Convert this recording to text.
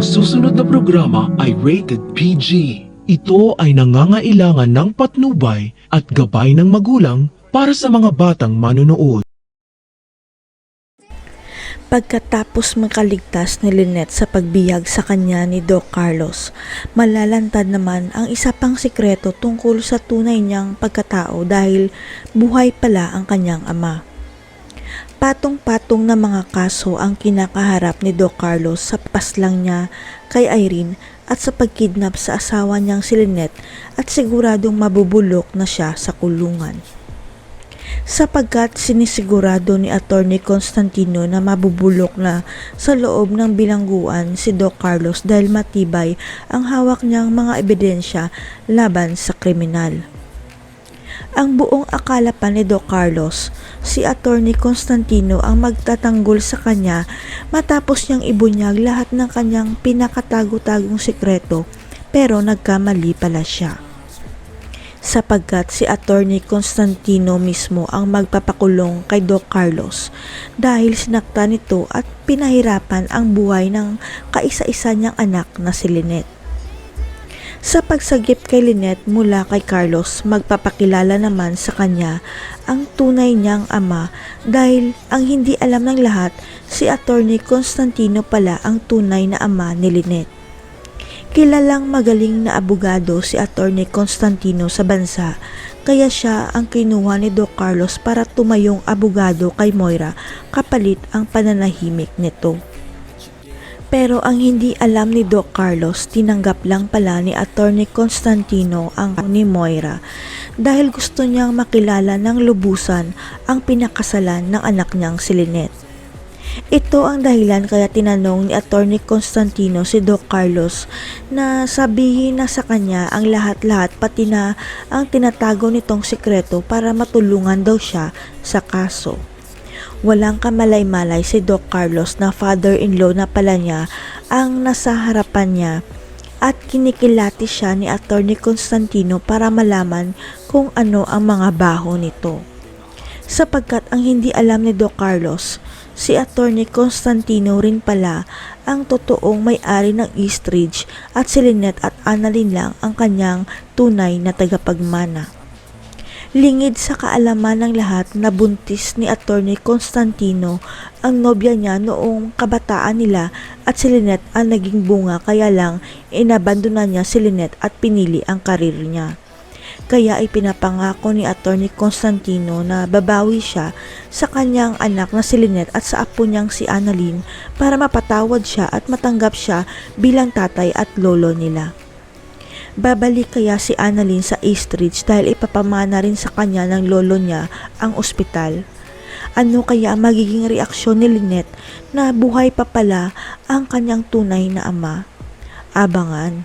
susunod na programa ay rated PG. Ito ay nangangailangan ng patnubay at gabay ng magulang para sa mga batang manonood. Pagkatapos makaligtas ni Lynette sa pagbihag sa kanya ni Doc Carlos, malalantad naman ang isa pang sikreto tungkol sa tunay niyang pagkatao dahil buhay pala ang kanyang ama. Patong-patong na mga kaso ang kinakaharap ni Doc Carlos sa paslang niya kay Irene at sa pagkidnap sa asawa niyang si Lynette at siguradong mabubulok na siya sa kulungan. Sapagkat sinisigurado ni Attorney Constantino na mabubulok na sa loob ng bilangguan si Doc Carlos dahil matibay ang hawak niyang mga ebidensya laban sa kriminal. Ang buong akala pa ni Doc Carlos, si Attorney Constantino ang magtatanggol sa kanya matapos niyang ibunyag lahat ng kanyang pinakatago-tagong sikreto, pero nagkamali pala siya. Sapagkat si Attorney Constantino mismo ang magpapakulong kay Doc Carlos dahil sinaktan nito at pinahirapan ang buhay ng kaisa-isa niyang anak na si Lynette. Sa pagsagip kay Lynette mula kay Carlos, magpapakilala naman sa kanya ang tunay niyang ama dahil ang hindi alam ng lahat, si Attorney Constantino pala ang tunay na ama ni Lynette. Kilalang magaling na abogado si Attorney Constantino sa bansa, kaya siya ang kinuha ni Doc Carlos para tumayong abogado kay Moira kapalit ang pananahimik nito. Pero ang hindi alam ni Doc Carlos, tinanggap lang pala ni Attorney Constantino ang ni Moira dahil gusto niyang makilala ng lubusan ang pinakasalan ng anak niyang si Lynette. Ito ang dahilan kaya tinanong ni Attorney Constantino si Doc Carlos na sabihin na sa kanya ang lahat-lahat pati na ang tinatago nitong sikreto para matulungan daw siya sa kaso. Walang kamalay-malay si Doc Carlos na father-in-law na pala niya ang nasa harapan niya at kinikilati siya ni Attorney Constantino para malaman kung ano ang mga baho nito. Sapagkat ang hindi alam ni Doc Carlos, si Attorney Constantino rin pala ang totoong may-ari ng Eastridge at si Lynette at Annalyn lang ang kanyang tunay na tagapagmana. Lingid sa kaalaman ng lahat na buntis ni Attorney Constantino ang nobya niya noong kabataan nila at si Lynette ang naging bunga kaya lang inabandona niya si Lynette at pinili ang karir niya. Kaya ipinapangako ni Attorney Constantino na babawi siya sa kanyang anak na si Lynette at sa apo niyang si Annalyn para mapatawad siya at matanggap siya bilang tatay at lolo nila. Babalik kaya si Annalyn sa Eastridge dahil ipapamana rin sa kanya ng lolo niya ang ospital. Ano kaya magiging reaksyon ni Lynette na buhay pa pala ang kanyang tunay na ama? Abangan.